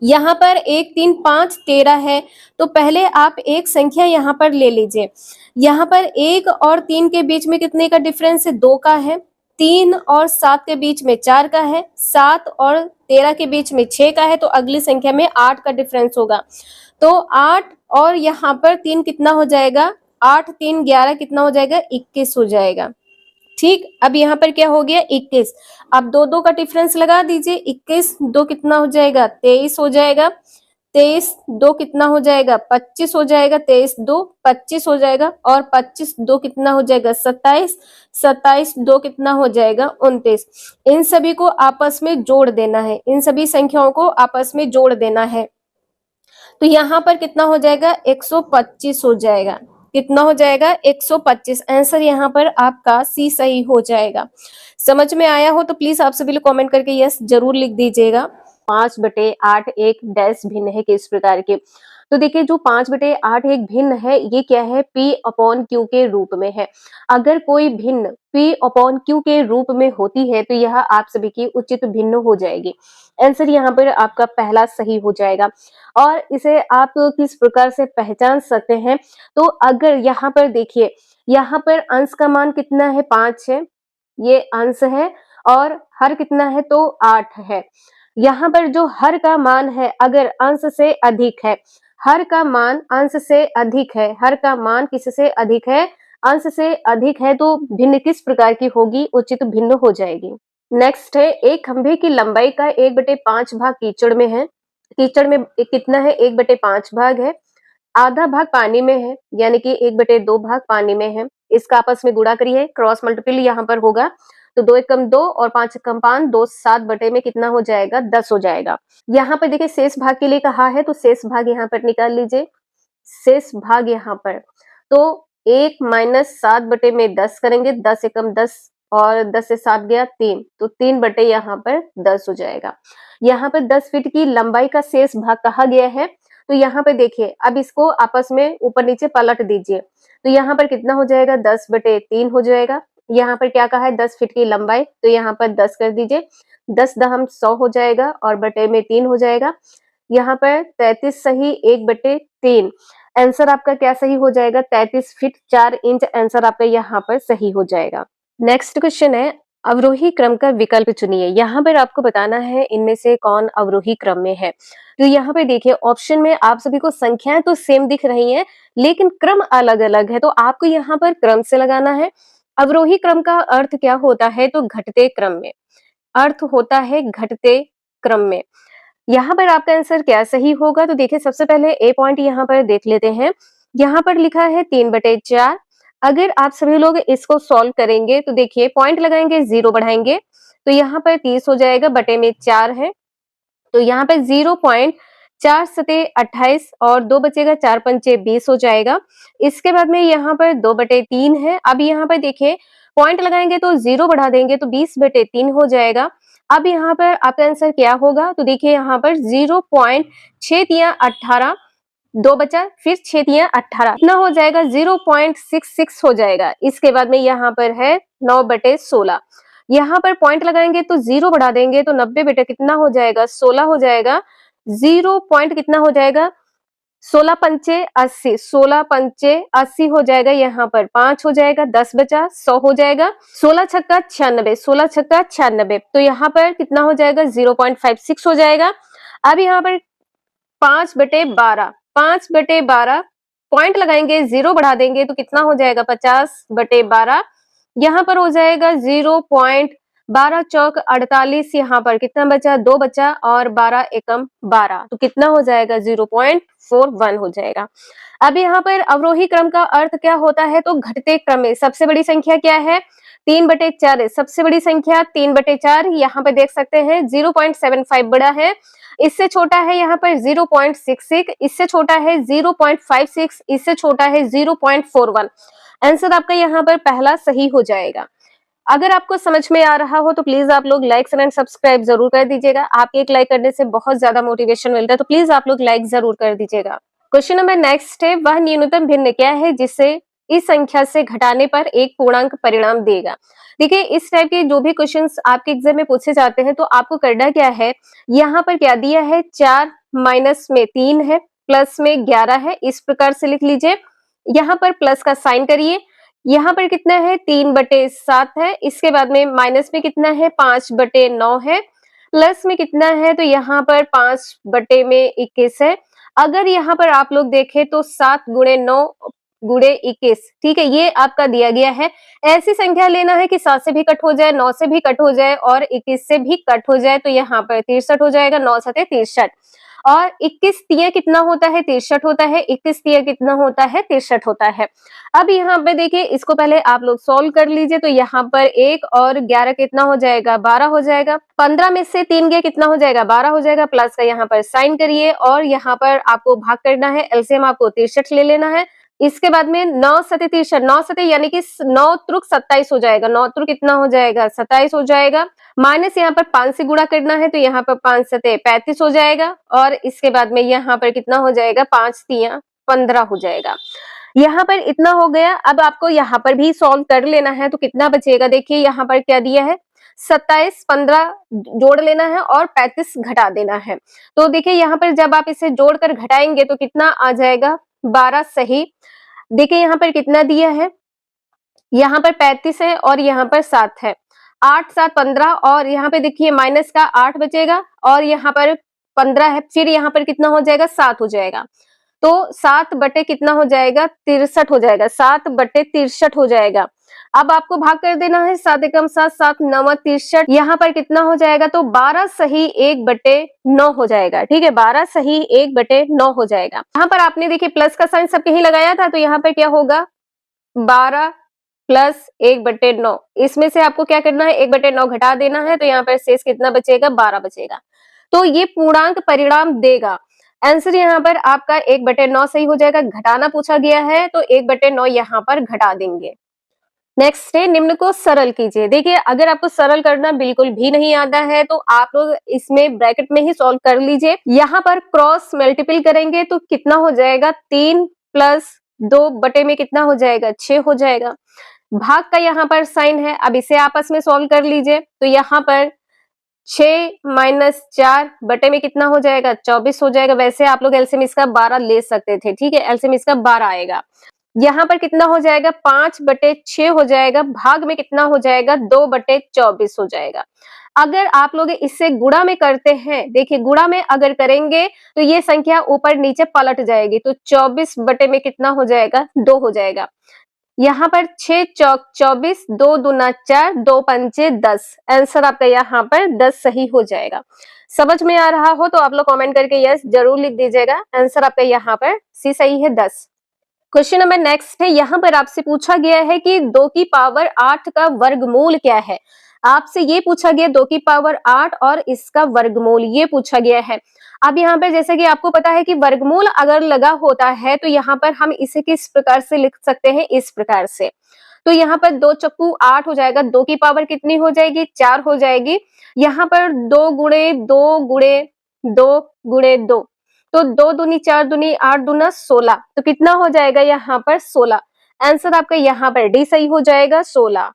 A: यहाँ पर 1 3 5 13 है, तो पहले आप एक संख्या यहाँ पर ले लीजिए। यहाँ पर 1 और 3 के बीच में कितने का डिफरेंस है? 2 का है। 3 और 7 के बीच में 4 का है, 7 और 13 के बीच में 6 का है, तो अगली संख्या में 8 का डिफरेंस होगा। तो 8 और यहाँ पर 3 कितना हो जाएगा, 8 3 11 कितना हो जाएगा, 21 हो जाएगा। ठीक, अब यहाँ पर क्या हो गया, 21। अब दो दो का डिफरेंस लगा दीजिए, 21 2 कितना हो जाएगा, 23 हो जाएगा। 23 2 कितना हो जाएगा, 25 हो जाएगा। 23 2 25 हो जाएगा, और 25 2 कितना हो जाएगा, 27। 27 2 कितना हो जाएगा, 29। इन सभी को आपस में जोड़ देना है, इन सभी संख्याओं को आपस में जोड़ देना है। तो यहाँ पर कितना हो जाएगा, 125 हो जाएगा। कितना हो जाएगा, 125। आंसर यहाँ पर आपका सी सही हो जाएगा। समझ में आया हो तो प्लीज आप सभी लोग कमेंट करके यस जरूर लिख दीजिएगा। 5/8 एक डैश भिन्न है किस प्रकार के। तो देखिए जो 5/8 एक भिन्न है, ये क्या है, P/Q के रूप में है। अगर कोई भिन्न P/Q के रूप में होती है तो यह आप सभी की उचित भिन्न हो जाएगी। आंसर यहाँ पर आपका पहला सही हो जाएगा। और इसे आप किस प्रकार से पहचान सकते हैं, तो अगर यहाँ पर देखिए, यहाँ पर अंश का मान कितना है, 5 है, ये अंश है, और हर कितना है, तो 8 है। यहाँ पर जो हर का मान है, अगर अंश से अधिक है, हर का मान अंश से अधिक है, हर का मान किससे अधिक है, अंश से अधिक है, तो भिन्न किस प्रकार की होगी, उचित भिन्न हो जाएगी। नेक्स्ट है, एक खंभे की लंबाई का 1/5 भाग कीचड़ में है। कीचड़ में कितना है, 1/5 भाग है। आधा भाग पानी में है, यानी कि 1/2 भाग पानी में है। इसका आपस में गुणा करिए, क्रॉस मल्टीपल यहाँ पर होगा, तो 2 एकम 2 और 5 एकम 5, 2 7 बटे में कितना हो जाएगा, 10 हो जाएगा। यहाँ पर देखिए शेष भाग के लिए कहा है, तो शेष भाग यहाँ पर निकाल लीजिए। शेष भाग यहाँ पर तो 1 - 7 बटे में 10 करेंगे, 10 एकम 10 और 10 से 7 गया 3, तो 3 बटे यहाँ पर 10 हो जाएगा। यहाँ पर 10 फीट की लंबाई का शेष भाग कहा गया है, तो यहाँ पे देखिए, अब इसको आपस में ऊपर नीचे पलट दीजिए, तो यहाँ पर कितना हो जाएगा, 10/3 हो जाएगा। यहाँ पर क्या कहा है, 10 फीट की लंबाई, तो यहाँ पर 10 कर दीजिए, 10 दहम 100 हो जाएगा, और बटे में 3 हो जाएगा। यहाँ पर 33 सही 1/3। आंसर आपका क्या सही हो जाएगा, 33 फीट 4 इंच आंसर आपका यहाँ पर सही हो जाएगा। नेक्स्ट क्वेश्चन है, अवरोही क्रम का विकल्प चुनिए। यहाँ पर आपको बताना है इनमें से कौन अवरोही क्रम में है। तो यहाँ पे देखिए ऑप्शन में आप सभी को संख्याएं तो सेम दिख रही हैं, लेकिन क्रम अलग अलग है, तो आपको यहाँ पर क्रम से लगाना है। अवरोही क्रम का अर्थ क्या होता है, तो घटते क्रम में, अर्थ होता है घटते क्रम में। यहाँ पर आपका आंसर क्या सही होगा, तो देखिए सबसे पहले ए पॉइंट यहाँ पर देख लेते हैं। यहाँ पर लिखा है 3/4। अगर आप सभी लोग इसको सॉल्व करेंगे तो देखिए पॉइंट लगाएंगे, 0 बढ़ाएंगे, तो यहाँ पर 30 हो जाएगा, बटे में 4 है, तो यहाँ पे 0.4 सते 28 और 2 बचेगा, 4 पंचे 20 हो जाएगा। इसके बाद में यहाँ पर 2/3 है। अब यहाँ पर देखिए पॉइंट लगाएंगे तो 0 बढ़ा देंगे तो 20/3 हो जाएगा। अब यहाँ पर आपका आंसर क्या होगा, तो देखिए यहाँ पर 0.6×18, 2 बचा, फिर 6×18 कितना हो जाएगा, 0.66 हो जाएगा। इसके बाद में यहाँ पर है 9/16। यहाँ पर पॉइंट लगाएंगे तो 0 बढ़ा देंगे तो 90 बेटा कितना हो जाएगा, 16 हो जाएगा। 0 पॉइंट कितना हो जाएगा, 16 पंचे 80, 16 पंचे 80 हो जाएगा। यहाँ पर 5 हो जाएगा, 10 बचा, 100 हो जाएगा। 16 छक्का 96, 16 छक्का 96, तो यहाँ पर कितना हो जाएगा, 0.56 हो जाएगा। अब यहाँ पर 5/12, 5/12 पॉइंट लगाएंगे, 0 बढ़ा देंगे तो कितना हो जाएगा, 50/12। यहाँ पर हो जाएगा 0.12 चौक 48, यहाँ पर कितना बचा, 2 बचा, और 12 एकम 12, तो कितना हो जाएगा, 0.41 हो जाएगा। अब यहाँ पर अवरोही क्रम का अर्थ क्या होता है, तो घटते क्रम में सबसे बड़ी संख्या क्या है, 3/4 है। सबसे बड़ी संख्या 3/4, यहाँ पे देख सकते हैं 0.75 बड़ा है, इससे छोटा है यहाँ पर 0.66, इससे छोटा है 0.56, इससे छोटा है 0.41। आंसर आपका यहाँ पर पहला सही हो जाएगा। अगर आपको समझ में आ रहा हो तो प्लीज आप लोग लाइक एंड सब्सक्राइब जरूर कर दीजिएगा। आपके एक लाइक करने से बहुत ज्यादा मोटिवेशन मिलता है, तो प्लीज आप लोग लाइक जरूर कर दीजिएगा। क्वेश्चन नंबर नेक्स्ट है, वह न्यूनतम भिन्न क्या है जिससे इस संख्या से घटाने पर एक पूर्णांक परिणाम देगा। देखिए इस टाइप के जो भी क्वेश्चंस आपके एग्जाम में पूछे जाते हैं तो आपको करना क्या है, यहाँ पर क्या दिया है, 4 माइनस में 3 है, प्लस में 11 है, इस प्रकार से लिख लीजिए। यहाँ पर प्लस का साइन करिए, यहाँ पर कितना है 3/7 है, इसके बाद में माइनस में कितना है 5/9 है, प्लस में कितना है तो यहाँ पर 5/21 है। अगर यहाँ पर आप लोग देखें तो 7 × 9 × 21, ठीक है, ये आपका दिया गया है। ऐसी संख्या लेना है कि 7 से भी कट हो जाए, 9 से भी कट हो जाए और 21 से भी कट हो जाए, तो यहाँ पर 63 हो जाएगा, 9 7 63 और 21 तिया कितना होता है 63 होता है, 21 तिया कितना होता है 63 होता है। अब यहाँ पे देखिए इसको पहले आप लोग सॉल्व कर लीजिए, तो यहाँ पर 1 और 11 कितना हो जाएगा 12 हो जाएगा, 15 में से 3 गया कितना हो जाएगा 12 हो जाएगा, प्लस का यहाँ पर साइन करिए और यहाँ पर आपको भाग करना है, एलसीएम आपको 63 ले लेना है। इसके बाद में 9 सते 63, 9 सते यानी कि 9 त्रुक 27 हो जाएगा, 9 त्रुक कितना हो जाएगा 27 हो जाएगा, माइनस यहाँ पर 5 से गुणा करना है, तो यहाँ पर 5 सते 35 हो जाएगा और इसके बाद में यहाँ पर कितना हो जाएगा 5 तिया 15 हो जाएगा। यहाँ पर इतना हो गया। अब आपको यहाँ पर भी सॉल्व कर लेना है, तो कितना बचेगा देखिए यहाँ पर क्या दिया है 27, 15 जोड़ लेना है और 35 घटा देना है। तो देखिए यहाँ पर जब आप इसे जोड़कर घटाएंगे तो कितना आ जाएगा 12 सही। देखिए यहाँ पर कितना दिया है, यहाँ पर 35 है और यहाँ पर 7 है, 8 7 15 और यहाँ पे देखिए माइनस का 8 बचेगा और यहाँ पर 15 है, फिर यहाँ पर कितना हो जाएगा 7 हो जाएगा, तो 7 बटे कितना हो जाएगा 63 हो जाएगा, 7/63 हो जाएगा। अब आपको भाग कर देना है, 7 एकम 7 7 9 63, यहाँ पर कितना हो जाएगा तो 12 सही 1/9 हो जाएगा, ठीक है, 12 सही 1/9 हो जाएगा। यहाँ पर आपने देखिए प्लस का साइन सबके ही लगाया था, तो यहाँ पर क्या होगा 12 प्लस 1/9, इसमें से आपको क्या करना है 1/9 घटा देना है, तो यहाँ पर शेष कितना बचेगा 12 बचेगा। तो ये पूर्णांक परिणाम देगा। आंसर यहाँ पर आपका 1/9 सही हो जाएगा। घटाना पूछा गया है तो 1/9 यहाँ पर घटा देंगे। नेक्स्ट है निम्न को सरल कीजिए। देखिए अगर आपको सरल करना बिल्कुल भी नहीं आता है तो आप लोग इसमें ब्रैकेट में ही सॉल्व कर लीजिए। यहाँ पर क्रॉस मल्टीपल करेंगे तो कितना हो जाएगा 3 + 2 बटे में कितना हो जाएगा 6 हो जाएगा। भाग का यहाँ पर साइन है, अब इसे आपस में सॉल्व कर लीजिए, तो यहाँ पर 6 - 4 बटे में कितना हो जाएगा 24 हो जाएगा। वैसे आप लोग एलसीएम इसका 12 ले सकते थे, ठीक है, एलसीएम इसका 12 आएगा। यहाँ पर कितना हो जाएगा 5/6 हो जाएगा, भाग में कितना हो जाएगा 2/24 हो जाएगा। अगर आप लोग इससे गुणा में करते हैं, देखिए गुणा में अगर करेंगे तो ये संख्या ऊपर नीचे पलट जाएगी, तो 24 बटे में कितना हो जाएगा 2 हो जाएगा। यहाँ पर 6 चौक 24, 2 दूना 4, 2 पंचे 10, आंसर आपका यहाँ पर 10 सही हो जाएगा। समझ में आ रहा हो तो आप लोग कमेंट करके यस जरूर लिख दीजिएगा। आंसर आपका यहाँ पर सी सही है 10। क्वेश्चन नंबर नेक्स्ट है, यहाँ पर आपसे पूछा गया है कि 2 की पावर 8 का वर्गमूल क्या है। आपसे ये पूछा गया 2 की पावर 8 और इसका वर्गमूल ये पूछा गया है। अब यहाँ पर जैसे कि आपको पता है कि वर्गमूल अगर लगा होता है तो यहाँ पर हम इसे किस प्रकार से लिख सकते हैं, इस प्रकार से। तो यहाँ पर 2 चक्कू 8 हो जाएगा, 2 की पावर कितनी हो जाएगी 4 हो जाएगी। यहाँ पर 2 गुणे 2 गुणे 2 गुणे 2, तो 2 दूनी 4 दूनी 8 दूना 16, तो कितना हो जाएगा यहाँ पर 16। आंसर आपका यहाँ पर डी सही हो जाएगा 16।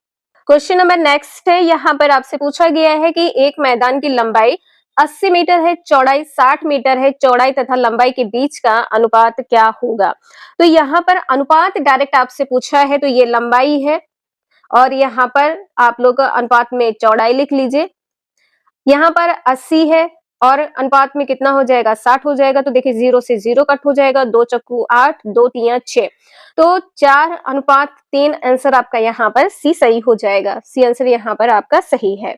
A: क्वेश्चन नंबर नेक्स्ट है, यहाँ पर आपसे पूछा गया है कि एक मैदान की लंबाई 80 मीटर है, चौड़ाई 60 मीटर है, चौड़ाई तथा लंबाई के बीच का अनुपात क्या होगा। तो यहाँ पर अनुपात डायरेक्ट आपसे पूछा है, तो ये लंबाई है और यहाँ पर आप लोग अनुपात में चौड़ाई लिख लीजिए। यहाँ पर 80 है और अनुपात में कितना हो जाएगा 60 हो जाएगा, तो देखिए 0 से 0 कट हो जाएगा, 2 चक्कू 8, 2 तिया 6, तो 4:3, आंसर आपका यहाँ पर सी सही हो जाएगा। सी आंसर यहाँ पर आपका सही है।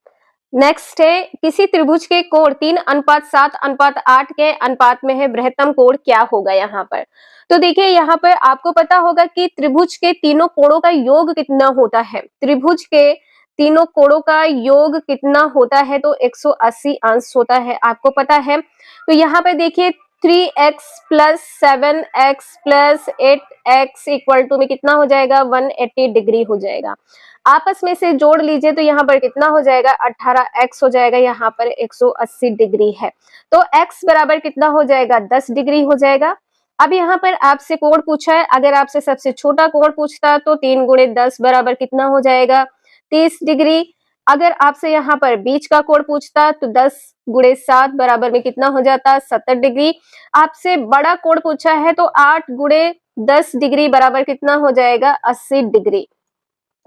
A: नेक्स्ट है, किसी त्रिभुज के कोण 3:7:8 के अनुपात में है, बृहत्तम कोण क्या होगा यहाँ पर। तो देखिए यहाँ पर आपको पता होगा कि त्रिभुज के तीनों कोणों का योग कितना होता है, त्रिभुज के तीनों कोणों का योग कितना होता है, तो 180 अंश होता है, आपको पता है। तो यहाँ पे देखिए 3x + 7x + 8x = में कितना हो जाएगा 180 डिग्री हो जाएगा। आपस में से जोड़ लीजिए तो यहाँ पर कितना हो जाएगा 18x हो जाएगा, यहाँ पर 180 डिग्री है, तो x बराबर कितना हो जाएगा 10 डिग्री हो जाएगा। अब यहाँ पर आपसे कोण पूछा है, अगर आपसे सबसे छोटा कोण पूछता तो 3 × 10 बराबर कितना हो जाएगा 30 डिग्री। अगर आपसे यहाँ पर बीच का कोण पूछता तो 10 × 7 बराबर में कितना हो जाता 70 डिग्री। आपसे बड़ा कोण पूछा है तो 8 × 10 डिग्री बराबर कितना हो जाएगा 80 डिग्री।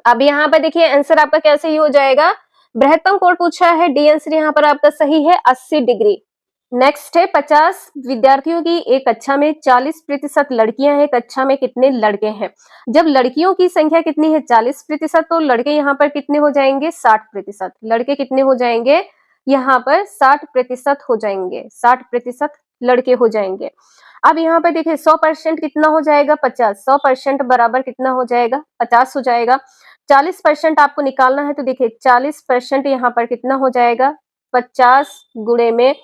A: अब यहाँ पर देखिए आंसर आपका क्या सही हो जाएगा, बृहत्तम कोण पूछा है, डी आंसर यहाँ पर आपका सही है 80 डिग्री। नेक्स्ट है 50 विद्यार्थियों की एक कक्षा में 40% लड़कियां हैं, एक कक्षा में कितने लड़के हैं? जब लड़कियों की संख्या कितनी है 40%, तो लड़के यहाँ पर कितने हो जाएंगे 60%। लड़के कितने हो जाएंगे यहाँ पर 60% हो जाएंगे, 60% लड़के हो जाएंगे। अब यहाँ पर देखिए 100% कितना हो जाएगा 50, 100% बराबर कितना हो जाएगा 50 हो जाएगा। 40% आपको निकालना है तो देखिए 40% यहाँ पर कितना हो जाएगा 50 गुणे में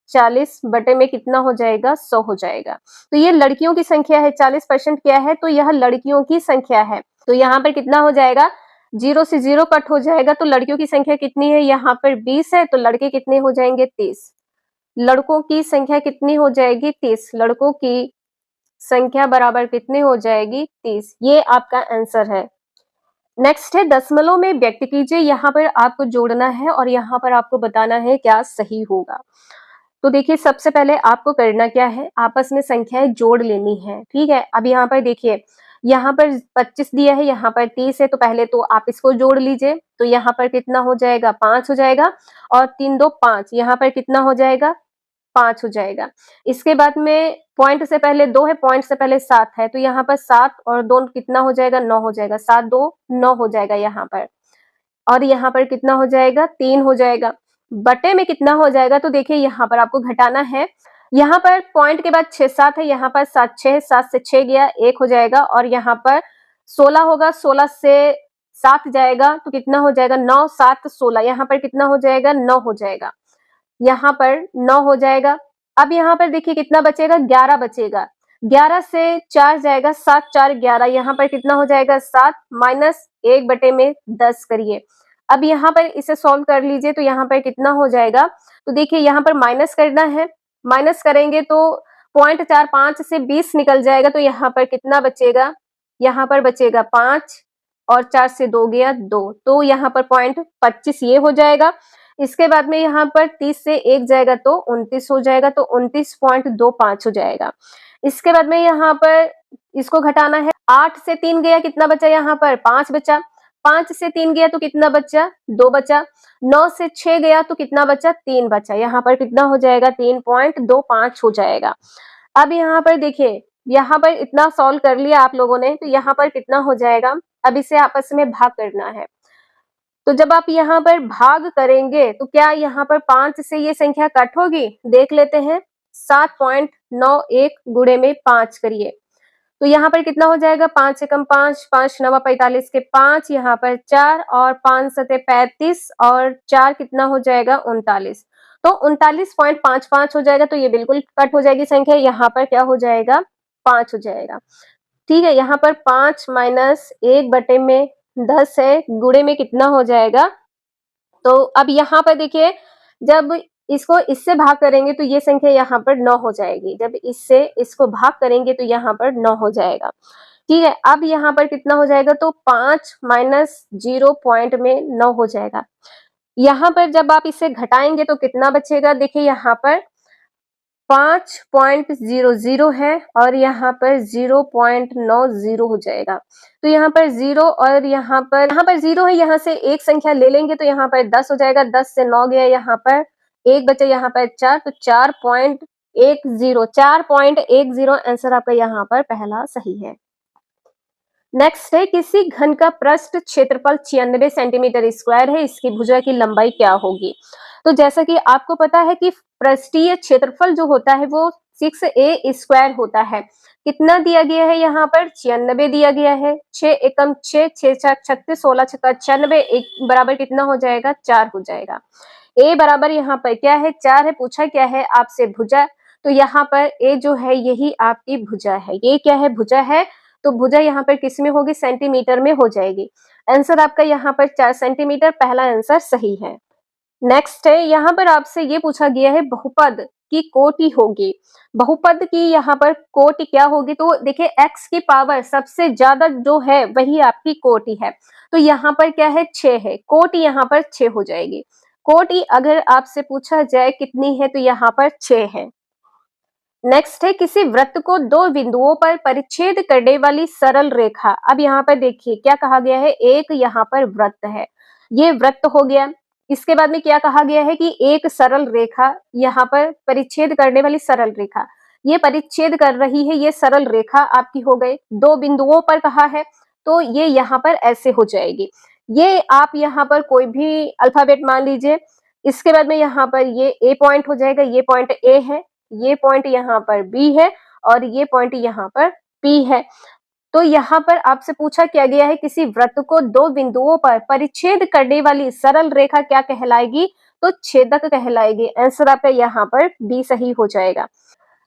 A: 40 बटे में कितना हो जाएगा 100 हो जाएगा। तो ये लड़कियों की संख्या है, 40% क्या है तो यह लड़कियों की संख्या है। तो यहाँ पर कितना हो जाएगा, 0 से 0 कट हो जाएगा, तो लड़कियों की संख्या कितनी है यहाँ पर 20 है, तो लड़के कितने हो जाएंगे 30। लड़कों की संख्या कितनी हो जाएगी 30, लड़कों की संख्या बराबर कितनी हो जाएगी 30। ये आपका आंसर है। नेक्स्ट है दशमलव में व्यक्त कीजिए, यहाँ पर आपको जोड़ना है और यहाँ पर आपको बताना है क्या सही होगा। तो देखिए सबसे पहले आपको करना क्या है, आपस में संख्याएं जोड़ लेनी है, ठीक है। अब यहाँ पर देखिए यहाँ पर 25 दिया है, यहाँ पर 30 है, तो पहले तो आप इसको जोड़ लीजिए। तो यहाँ पर कितना हो जाएगा 5 हो जाएगा, और 3 2 5, यहाँ पर कितना हो जाएगा 5 हो जाएगा। इसके बाद में पॉइंट से पहले 2 है, पॉइंट से पहले 7 है, तो यहाँ पर 7 और 2 कितना हो जाएगा 9 हो जाएगा, 7 2 9 हो जाएगा यहाँ पर। और यहाँ पर कितना हो जाएगा 3 हो जाएगा। बटे में कितना हो जाएगा, तो देखिए यहाँ पर आपको घटाना है। यहाँ पर पॉइंट के बाद 6 7 है, यहाँ पर 7 6 है, 7 से 6 गया 1 हो जाएगा, और यहाँ पर 16 होगा, 16 से 7 जाएगा तो कितना हो जाएगा 9 7 16, यहाँ पर कितना हो जाएगा 9 हो जाएगा, यहाँ पर 9 हो जाएगा। अब यहाँ पर देखिए कितना बचेगा 11 बचेगा, 11 से 4 जाएगा, 7 4 11, यहाँ पर कितना हो जाएगा 7 माइनस 1 बटे में 10 करिए। अब यहाँ पर इसे सॉल्व कर लीजिए, तो यहाँ पर कितना हो जाएगा, तो देखिए यहाँ पर माइनस करना है, माइनस करेंगे तो 0.45 से 20 निकल जाएगा, तो यहाँ पर कितना बचेगा, यहाँ पर बचेगा 5, और 4 से 2 गया 2, तो यहाँ पर 0.25 ये हो जाएगा। इसके बाद में यहाँ पर 30 से 1 जाएगा तो 29 हो जाएगा, तो 29.25 हो जाएगा। इसके बाद में यहाँ पर इसको घटाना है, 8 से 3 गया कितना बचा, यहाँ पर 5 बचा, 5 से 3 गया तो कितना बचा 2 बचा, 9 से 6 गया तो कितना बचा 3 बचा, यहाँ पर कितना हो जाएगा 3.25 हो जाएगा। अब यहाँ पर देखिए यहाँ पर इतना सॉल्व कर लिया आप लोगों ने, तो यहाँ पर कितना हो जाएगा, अब इसे आपस में भाग करना है। तो जब आप यहाँ पर भाग करेंगे तो क्या यहाँ पर 5 से ये संख्या कट होगी, देख लेते हैं। 7.91 गुणे में 5 करिए, तो यहाँ पर कितना हो जाएगा 5 एकम 5, 5 नवा 45 के 5, यहाँ पर 4 और 5 सते 35 और 4 कितना हो जाएगा 39, तो 39.55 हो जाएगा। तो ये बिल्कुल कट हो जाएगी संख्या, यहाँ पर क्या हो जाएगा 5 हो जाएगा, ठीक है। यहाँ पर 5 माइनस 1 बटे में 10 है, गुणे में कितना हो जाएगा, तो अब यहाँ पर देखिए जब इसको इससे भाग करेंगे तो ये संख्या यहाँ पर 9 हो जाएगी, जब इससे इसको भाग करेंगे तो यहाँ पर 9 हो जाएगा, ठीक है। अब यहाँ पर कितना हो जाएगा, तो 5 माइनस 0 पॉइंट में 9 हो जाएगा। यहाँ पर जब आप इसे घटाएंगे तो कितना बचेगा, देखिए यहाँ पर 5.00 है और यहाँ पर 0.90 हो जाएगा, तो यहाँ पर 0 और यहाँ पर 0 है, यहाँ से एक संख्या ले लेंगे तो यहाँ पर 10 हो जाएगा, 10 से 9 गया, यहाँ पर 1 बचा, यहाँ पर 4, तो 4.10 आंसर आपका यहाँ पर पहला सही है। नेक्स्ट है किसी घन का पृष्ठ क्षेत्रफल 96 सेंटीमीटर स्क्वायर है, इसकी भुजा की लंबाई क्या होगी। तो जैसा कि आपको पता है कि पृष्ठीय क्षेत्रफल जो होता है वो 6a स्क्वायर होता है। कितना दिया गया है यहाँ पर 96 दिया गया है, 6 एकम 6, 6 छक 36, 16 छक्का 96, एक बराबर कितना हो जाएगा 4 हो जाएगा। a बराबर यहाँ पर क्या है 4 है, पूछा क्या है आपसे भुजा, तो यहाँ पर a जो है यही आपकी भुजा है, ये क्या है भुजा है, तो भुजा यहाँ पर किस में होगी सेंटीमीटर में हो जाएगी। आंसर आपका यहाँ पर 4 सेंटीमीटर, पहला आंसर सही है। नेक्स्ट है यहाँ पर आपसे ये पूछा गया है बहुपद की कोटि होगी, बहुपद की यहाँ पर कोटि क्या होगी, तो देखिए x की पावर सबसे ज्यादा जो है वही आपकी कोटि है, तो यहाँ पर क्या है 6 है, कोटि यहाँ पर 6 हो जाएगी। कोटि अगर आपसे पूछा जाए कितनी है तो यहाँ पर 6 है। नेक्स्ट है किसी वृत्त को दो बिंदुओं पर परिच्छेद करने वाली सरल रेखा। अब यहाँ पर देखिए क्या कहा गया है, एक यहाँ पर वृत्त है, ये वृत्त हो गया। इसके बाद में क्या कहा गया है कि एक सरल रेखा यहाँ पर परिच्छेद करने वाली सरल रेखा, ये परिच्छेद कर रही है, ये सरल रेखा आपकी हो गई। दो बिंदुओं पर कहा है तो ये यहाँ पर ऐसे हो जाएगी। ये आप यहाँ पर कोई भी अल्फाबेट मान लीजिए। इसके बाद में यहाँ पर ये ए पॉइंट हो जाएगा, ये पॉइंट ए है, ये पॉइंट यहाँ पर बी है और ये पॉइंट यहाँ पर पी है। तो यहाँ पर आपसे पूछा क्या गया है, किसी वृत्त को दो बिंदुओं पर परिच्छेद करने वाली सरल रेखा क्या कहलाएगी, तो छेदक कहलाएगी। आंसर आपका यहाँ पर बी सही हो जाएगा।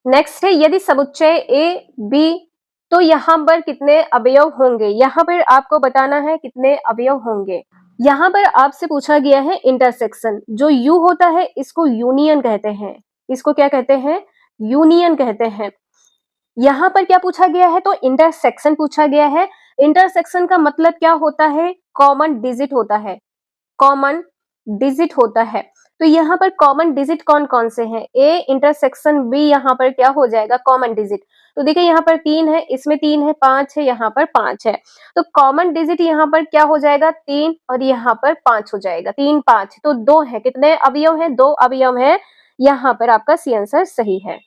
A: नेक्स्ट है यदि समुच्चय ए बी तो यहाँ पर कितने अवयव होंगे, यहाँ पर आपको बताना है कितने अवयव होंगे। यहाँ पर आपसे पूछा गया है इंटरसेक्शन, जो यू होता है इसको यूनियन कहते हैं, इसको क्या कहते हैं, यूनियन कहते हैं। यहाँ पर क्या पूछा गया है, तो इंटरसेक्शन पूछा गया है। इंटरसेक्शन का मतलब क्या होता है, कॉमन डिजिट होता है, कॉमन डिजिट होता है। तो यहाँ पर कॉमन डिजिट कौन कौन से हैं, ए इंटरसेक्शन बी यहाँ पर क्या हो जाएगा, कॉमन डिजिट। तो देखिए यहाँ पर 3 है, इसमें 3 है, 5 है, यहाँ पर 5 है। तो कॉमन डिजिट यहाँ पर क्या हो जाएगा, 3 और यहाँ पर 5 हो जाएगा, 3 5 तो 2 है। कितने अवयव है, 2 अवयव है। यहाँ पर आपका सी आंसर सही है।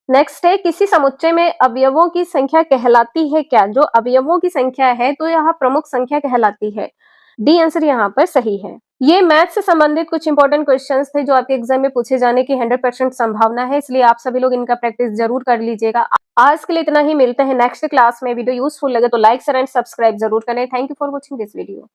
A: नेक्स्ट है किसी समुच्चय में अवयवों की संख्या कहलाती है क्या, जो अवयवों की संख्या है तो यहाँ प्रमुख संख्या कहलाती है। डी आंसर यहाँ पर सही है। ये मैथ से संबंधित कुछ इंपॉर्टेंट क्वेश्चंस थे जो आपके एग्जाम में पूछे जाने की 100% संभावना है, इसलिए आप सभी लोग इनका प्रैक्टिस जरूर कर लीजिएगा। आज के लिए इतना ही, मिलते हैं नेक्स्ट क्लास में। वीडियो यूजफुल लगे तो लाइक शेयर एंड सब्सक्राइब जरूर करें। Thank you for watching this video.